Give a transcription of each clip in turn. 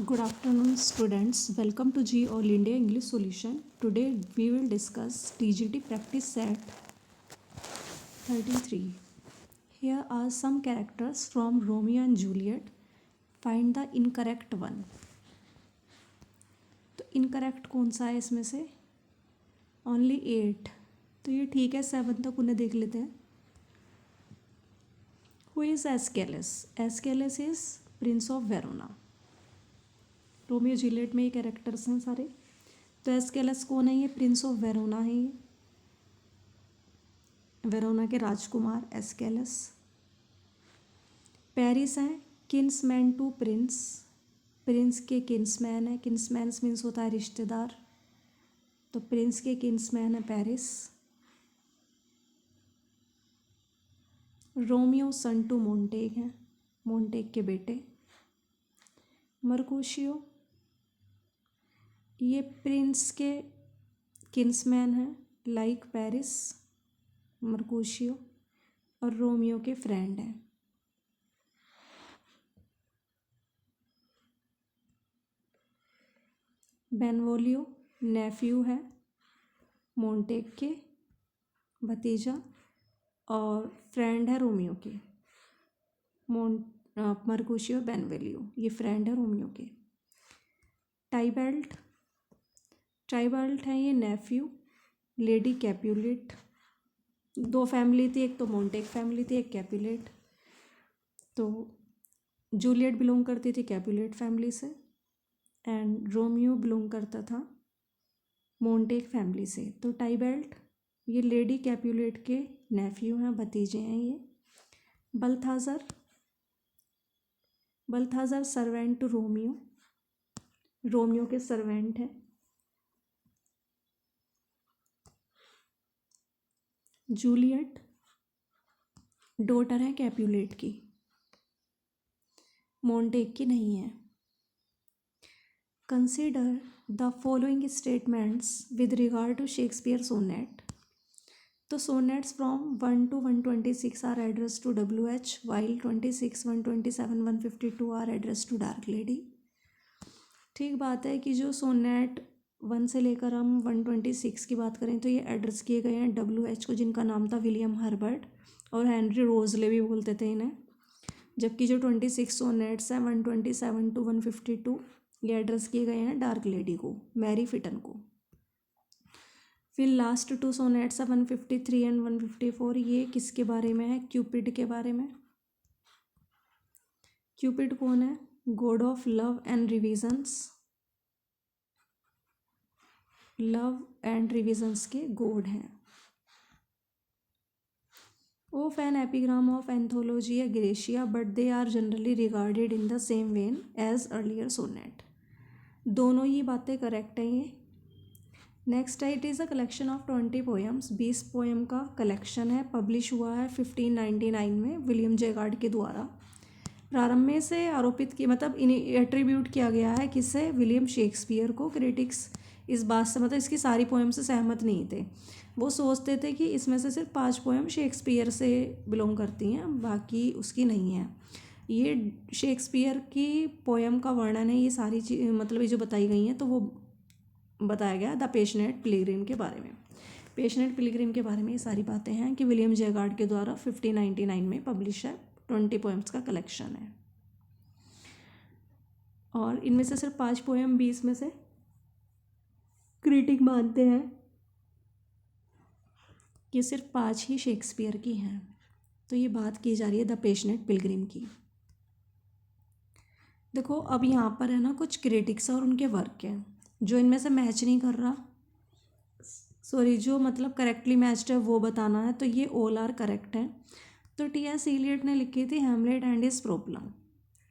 Good afternoon, students. Welcome to G All India English Solution. Today we will discuss TGT practice set 33. Here are some characters from Romeo and Juliet. Find the incorrect one. तो incorrect कौन सा है इसमें से? Only 8. तो ये ठीक है, 7 तक उन्हें देख लेते हैं. Who is Aeschylus? Aeschylus is Prince of Verona. Romeo Juliet में ये कैरेक्टर्स हैं सारे. तो एस्केलस कौन है? ये प्रिंस ऑफ वेरोना है. ये वेरोना के राजकुमार एस्केलस. पेरिस है किन्समैन टू प्रिंस. प्रिंस के किन्समैन है. किन्समैन्स मीन्स होता है रिश्तेदार. तो प्रिंस के किन्समैन है Paris. Romeo son to Montague है. मोंटेग के बेटे. मर्कुशियो ये प्रिंस के किन्समैन है लाइक पेरिस. मर्कुशियो और रोमियो के फ्रेंड हैं. बेनवोलियो नेफ्यू है मोंटेग के, भतीजा, और फ्रेंड है रोमियो के. मर्कुशियो बेनवोलियो ये फ्रेंड है रोमियो के. टाइबल्ट है ये नेफ्यू. Lady Capulet. दो फैमिली थी, एक तो मोंटेग फैमिली थी, एक कैपुलेट. तो जूलियट बिलोंग करती थी कैपुलेट फैमिली से एंड रोमियो बिलोंग करता था मोंटेग फैमिली से. तो टाइबल्ट ये लेडी कैपुलेट के नेफ्यू हैं, भतीजे हैं ये. Balthasar servant to Romeo. Romeo के सर्वेंट हैं. जूलियट डॉटर है कैपुलेट की, मोंटेग की नहीं है. Consider the following statements with regard to Shakespeare sonnet. तो sonnets from 1 to 126 are address to WH while 26, 127, 152 are address to dark lady. ठीक बात है कि जो सोनेट 1 से लेकर हम 126 की बात करें तो ये एड्रेस किए गए हैं WH को, जिनका नाम था विलियम हर्बर्ट और हेनरी रोजले भी बोलते थे इन्हें. जबकि जो 26 सोनेट्स हैं 127 to 152 ये एड्रेस किए गए हैं डार्क लेडी को, मैरी फिटन को. फिर लास्ट 2 सोनेट्स है 153 एंड 154. ये किसके बारे में है? क्यूपिड के बारे में. क्यूपिड कौन है? God of love and revisions के गॉड हैं. Of an epigram of anthology है Grecia, but they are generally regarded in the same vein as earlier sonnet. दोनों ही बातें करेक्ट हैं ये. नेक्स्ट है it is a collection of 20 poems. 20 poem का कलेक्शन है. पब्लिश हुआ है 1599 में विलियम जेगार्ड के द्वारा. प्रारंभ में से आरोपित की मतलब एट्रीब्यूट किया गया है किससे? विलियम शेक्सपियर को. क्रिटिक्स इस बात से मतलब इसकी सारी पोएम से सहमत नहीं थे. वो सोचते थे कि इसमें से सिर्फ 5 पोएम शेक्सपियर से बिलोंग करती हैं, बाकी उसकी नहीं है. ये शेक्सपियर की पोएम का वर्णन है. ये सारी चीज़ मतलब ये जो बताई गई हैं तो वो बताया गया द पैशनेट पिलग्रिम के बारे में. पैशनेट पिलग्रिम के बारे में ये सारी बातें हैं कि विलियम जेगार्ड के द्वारा 1599 में पब्लिश है. 20 पोएम्स का कलेक्शन है और इनमें से सिर्फ 5 पोएम 20 में से क्रिटिक मानते हैं कि सिर्फ 5 ही शेक्सपियर की हैं. तो ये बात की जा रही है द पैशनेट पिलग्रिम की. देखो अब यहाँ पर है ना कुछ क्रिटिक्स और उनके वर्क हैं जो इनमें से मैच नहीं कर रहा. सॉरी, जो मतलब करेक्टली मैच्ड है वो बताना है. तो ये ऑल आर करेक्ट हैं. तो T.S. इलियट ने लिखी थी हैमलेट एंड हिज प्रॉब्लम.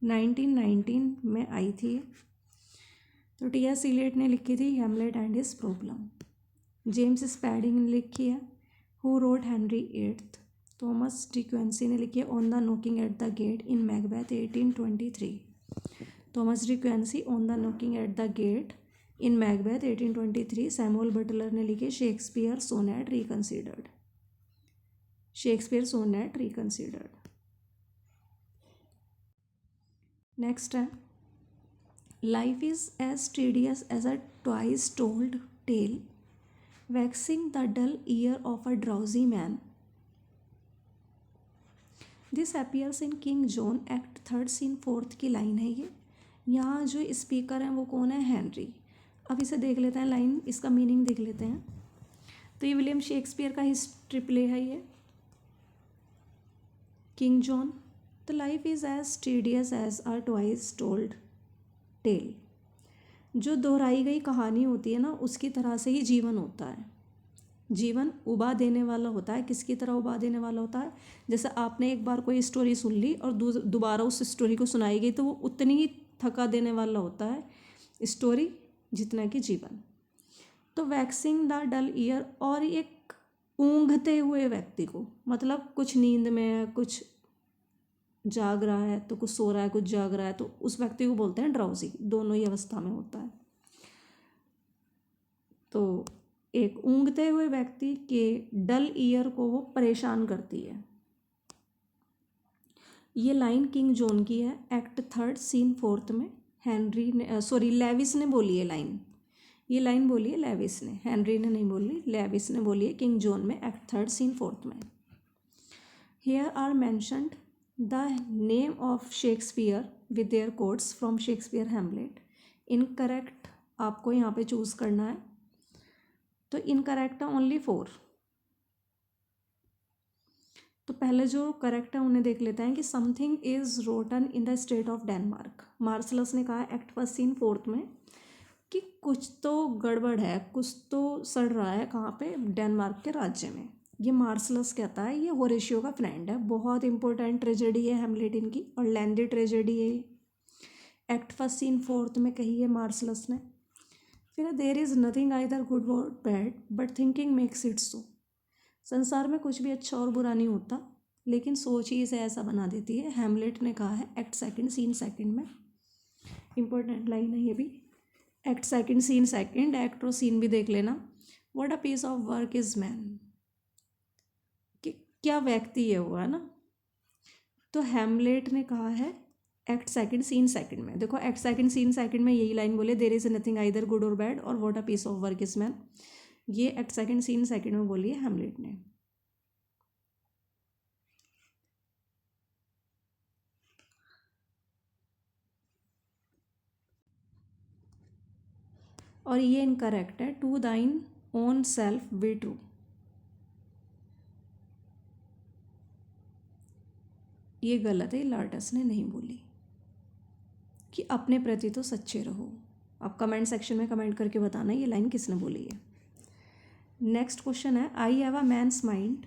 1919 में आई थी. तो T.S. इलियट ने लिखी थी Hamlet and his problem. James Spedding ने लिखी है who wrote Henry eighth. Thomas De Quincey ने लिखी है on the knocking at the gate in Macbeth 1823. Thomas De Quincey on the knocking at the gate in Macbeth 1823. Samuel Butler ने लिखे Shakespeare sonnet reconsidered. Shakespeare sonnet reconsidered. Next है life is as tedious as a twice told tale, vexing the dull ear of a drowsy man. This appears in King John act 3 scene 4 की line है ये। यहाँ जो speaker हैं वो कौन है? हेनरी। अब इसे देख लेते हैं, लाइन इसका मीनिंग देख लेते हैं। तो ये विलियम शेक्सपियर का हिस्ट्री प्ले है ये, King John. The life is as tedious as a twice told tale. जो दोहराई गई कहानी होती है ना, उसकी तरह से ही जीवन होता है। जीवन उबा देने वाला होता है। किसकी तरह उबा देने वाला होता है? जैसे आपने एक बार कोई स्टोरी सुन ली और दोबारा उस स्टोरी को सुनाई गई तो वो उतनी ही थका देने वाला होता है स्टोरी जितना कि जीवन। तो वैक्सिंग द डल ईयर, और एक ऊँघते हुए व्यक्ति को, मतलब कुछ नींद में है, कुछ जाग रहा है, तो कुछ सो रहा है, कुछ जाग रहा है, तो उस व्यक्ति को बोलते हैं ड्राउजी। दोनों ही अवस्था में होता है। तो एक ऊँघते हुए व्यक्ति के डल ईयर को वो परेशान करती है। ये लाइन किंग जॉन की है, एक्ट 3 सीन 4 में। हेनरी ने लेविस ने बोली है लाइन। ये लाइन बोली है लेविस ने, हेनरी ने नहीं बोली, लेविस ने बोली है किंग जॉन में, एक्ट 3 सीन 4 में। Here are mentioned the name of Shakespeare with their quotes from Shakespeare Hamlet. Incorrect आपको यहाँ पे चूज़ करना है। तो इनकरेक्ट है ओनली 4। तो पहले जो करेक्ट है उन्हें देख लेते हैं कि something is rotten in the state of Denmark. Marcellus ने कहा एक्ट 1 सीन 4 में कि कुछ तो गड़बड़ है, कुछ तो सड़ रहा है। कहाँ पे? डेनमार्क के राज्य में। ये मार्शलस कहता है, ये होरेशियो का फ्रेंड है। बहुत इंपॉर्टेंट ट्रेजेडी है हैमलेट इनकी, और लेंदी ट्रेजेडी है। एक्ट 1 सीन 4 में कही है मार्शलस ने। फिर there is nothing either good or bad but thinking makes it so. संसार में कुछ भी अच्छा और बुरा नहीं होता, लेकिन सोच ही इसे ऐसा बना देती है। हैमलेट ने कहा है एक्ट 2 सीन 2 में। इंपॉर्टेंट लाइन है ये भी। एक्ट 2 सीन 2, एक्ट और सीन भी देख लेना। What a piece of work is man, कि क्या व्यक्ति है वो, है ना। तो हैमलेट ने कहा है एक्ट 2 सीन 2 में। देखो एक्ट 2 सीन 2 में यही लाइन बोले, there is nothing either good or bad, और what a piece of work is man. ये एक्ट 2 सीन 2 में बोली है हैमलेट ने। और ये इनकरेक्ट है। टू दाइन ओन सेल्फ बी ट्रू। ये गलत है, लार्टस ने नहीं बोली कि अपने प्रति तो सच्चे रहो। आप कमेंट सेक्शन में कमेंट करके बताना ये लाइन किसने बोली है। नेक्स्ट क्वेश्चन है, I have a man's mind.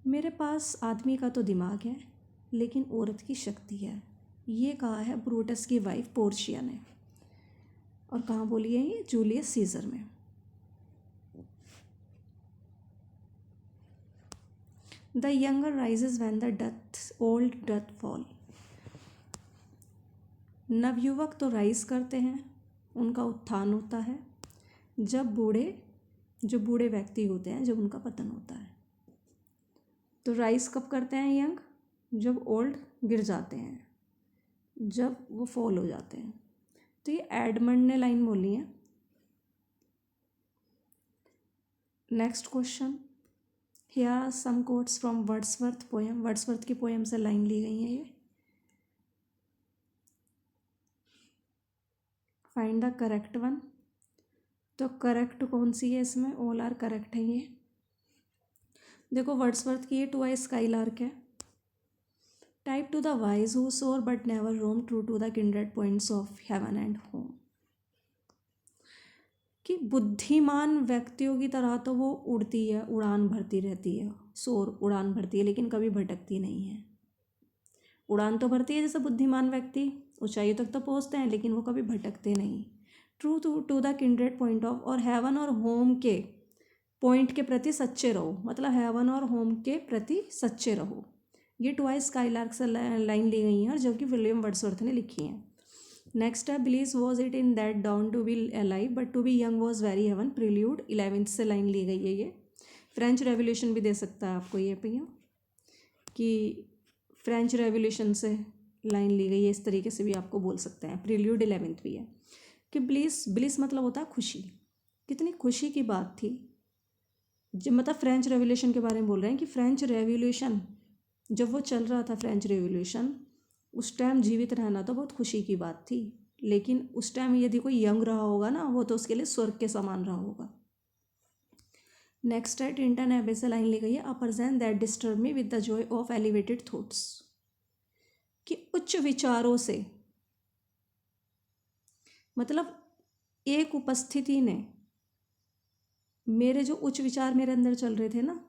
मेरे पास आदमी का तो दिमाग है लेकिन औरत की शक्ति है। ये कहा है ब्रूटस की वाइफ पोर्शिया ने। और कहाँ बोली है ये? जूलियस सीजर में। The younger rises when the old doth fall. नवयुवक तो राइज करते हैं, उनका उत्थान होता है, जब जो बूढ़े व्यक्ति होते हैं जब उनका पतन होता है। तो राइज कब करते हैं यंग? जब ओल्ड गिर जाते हैं, जब वो फॉल हो जाते हैं। तो ये एडमंड ने लाइन बोली है। Next question, here are some quotes from Wordsworth poem. Wordsworth की पोएम से लाइन ली गई है ये। Find the correct one. तो करेक्ट कौन सी है इसमें? ऑल आर करेक्ट है ये। देखो वर्ड्सवर्थ की ये टू आई स्काईलार्क है। Type to the wise who soar but never roam, true to the kindred points of heaven and home. कि बुद्धिमान व्यक्तियों की तरह तो वो उड़ती है, उड़ान भरती रहती है, शोर उड़ान भरती है, लेकिन कभी भटकती नहीं है। उड़ान तो भरती है जैसे बुद्धिमान व्यक्ति, ऊंचाइयों तक तो पहुंचते हैं, लेकिन वो कभी भटकते नहीं। True to the kindred point of, और हेवन और होम के पॉइंट के प्रति सच्चे रहो, मतलब हेवन और होम के प्रति सच्चे रहो। ये ट्वाइस स्काईलार्क से लाइन ली गई हैं, जो कि विलियम वर्ड्सवर्थ ने लिखी हैं। नेक्स्ट है, bliss was it in that dawn to be alive but to be young was very heaven, prelude 11th से लाइन ली गई है ये। फ्रेंच रेवोल्यूशन भी दे सकता है आपको ये भैया, कि फ्रेंच रेवोल्यूशन से लाइन ली गई है, इस तरीके से भी आपको बोल सकते हैं। प्रील्यूड 11th भी है कि ब्लिस, ब्लिस मतलब होता है खुशी। कितनी खुशी की बात थी, जब मतलब फ्रेंच रेवोल्यूशन के बारे में बोल रहे हैं कि फ्रेंच रेवोल्यूशन जब वो चल रहा था, फ्रेंच रेवोल्यूशन, उस टाइम जीवित रहना तो बहुत खुशी की बात थी। लेकिन उस टाइम यदि कोई यंग रहा होगा ना, वो तो उसके लिए स्वर्ग के समान रहा होगा। नेक्स्ट है टिंटन एबे से लाइन ली गई है, a person that disturb me with the Joy of elevated thoughts, कि उच्च विचारों से, मतलब एक उपस्थिति ने मेरे जो उच्च विचार मेरे अंदर चल रहे थे ना,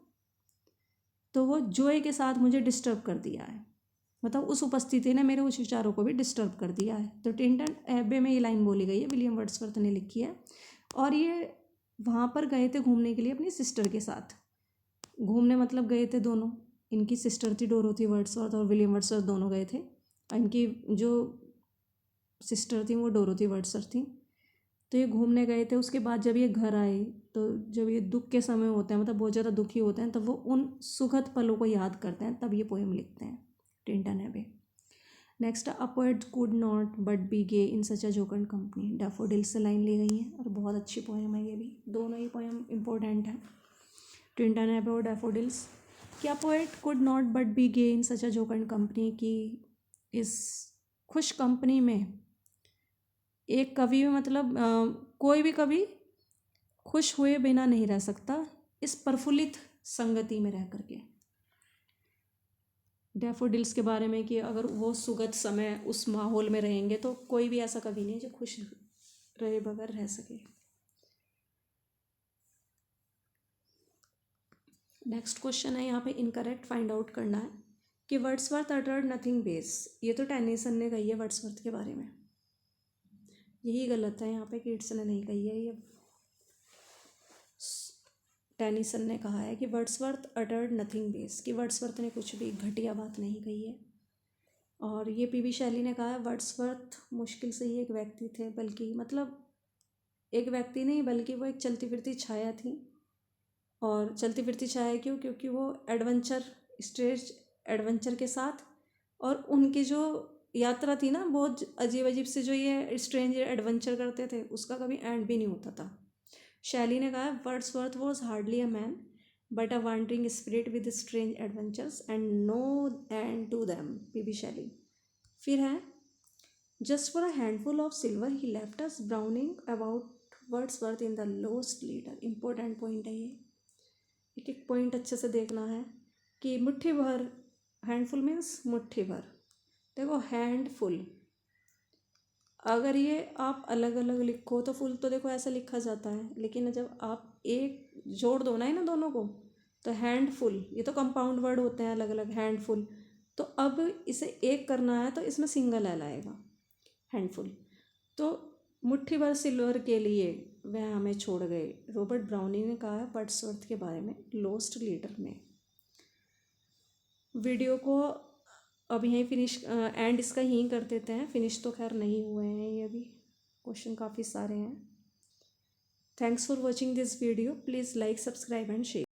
तो वो जॉय के साथ मुझे डिस्टर्ब कर दिया है। मतलब उस उपस्थिति ने मेरे उच्च विचारों को भी डिस्टर्ब कर दिया है। तो टिंटन एबे में ये लाइन बोली गई है, विलियम वर्ड्सवर्थ ने लिखी है। और ये वहाँ पर गए थे घूमने के लिए अपनी सिस्टर के साथ। घूमने मतलब गए थे दोनों, इनकी सिस्टर थी डोरोथी वर्ड्सवर्थ और विलियम वर्ड्सवर्थ दोनों गए थे। इनकी जो सिस्टर थी वो डोरोथी वर्ड्सवर्थ थी। तो ये घूमने गए थे, उसके बाद जब ये घर आए, तो जब ये दुख के समय होते हैं, मतलब बहुत ज़्यादा दुखी होते हैं, तब वो उन सुखद पलों को याद करते हैं, तब ये पोएम लिखते हैं Tintern Abbey. Next, a poet could not but be gay in such a jocund company, daffodils से लाइन ली गई है और बहुत अच्छी पोएम है ये भी। दोनों ही पोएम इम्पोर्टेंट है, टिंटन एबे और डैफोडिल्स। क्या poet could not but be gay in such a jocund company, की इस खुश कंपनी में एक कवि में, मतलब कोई भी कवि खुश हुए बिना नहीं रह सकता इस प्रफुल्लित संगति में रह करके। डैफोडिल्स के बारे में कि अगर वो सुगत समय उस माहौल में रहेंगे तो कोई भी ऐसा कवि नहीं जो खुश रहे बगैर रह सके। नेक्स्ट क्वेश्चन है यहाँ पे इनकरेक्ट फाइंड आउट करना है कि वर्ड्सवर्थ अटर्ड नथिंग बेस, ये तो टेनिसन ने कही है वर्ड्सवर्थ के बारे में, यही गलत है यहाँ पे, किट्सन ने नहीं कही है, ये टेनिसन ने कहा है कि वर्ड्सवर्थ अटर्ड नथिंग बेस, कि वर्ड्सवर्थ ने कुछ भी घटिया बात नहीं कही है। और ये पीबी शैली ने कहा है वर्ड्सवर्थ मुश्किल से ही एक व्यक्ति थे, बल्कि मतलब एक व्यक्ति नहीं बल्कि वो एक चलती फिरती छाया थी। और चलती फिरती छाया क्यों? क्योंकि वो एडवेंचर, स्ट्रेच एडवेंचर के साथ, और उनकी जो यात्रा थी ना, बहुत अजीब अजीब से जो ये स्ट्रेंज एडवेंचर करते थे, उसका कभी एंड भी नहीं होता था। शैली ने कहा Wordsworth was hardly a man but a wandering spirit with strange adventures and no end to them, P B Shelley. फिर है just for a handful of silver he left us Browning about Wordsworth in the lost leader. Important point है ये, एक एक point अच्छे से देखना है कि मुट्ठी भर, हैंडफुल मीन्स मुट्ठी भर। देखो हैंडफुल, अगर ये आप अलग अलग लिखो तो फुल तो देखो ऐसा लिखा जाता है, लेकिन जब आप एक जोड़ दो ना इन दोनों को, तो हैंडफुल, ये तो कंपाउंड वर्ड होते हैं अलग अलग, हैंडफुल। तो अब इसे एक करना है तो इसमें सिंगल एल आएगा, हैंडफुल। तो मुट्ठी भर सिल्वर के लिए वह हमें छोड़ गए, रॉबर्ट ब्राउनी ने कहा है वर्ड्सवर्थ के बारे में लोस्ट लीडर में। वीडियो को अब यहीं फिनिश, एंड इसका यहीं कर देते हैं, फिनिश तो खैर नहीं हुए हैं ये अभी, क्वेश्चन काफ़ी सारे हैं। Thanks for watching this video, please like, subscribe and share.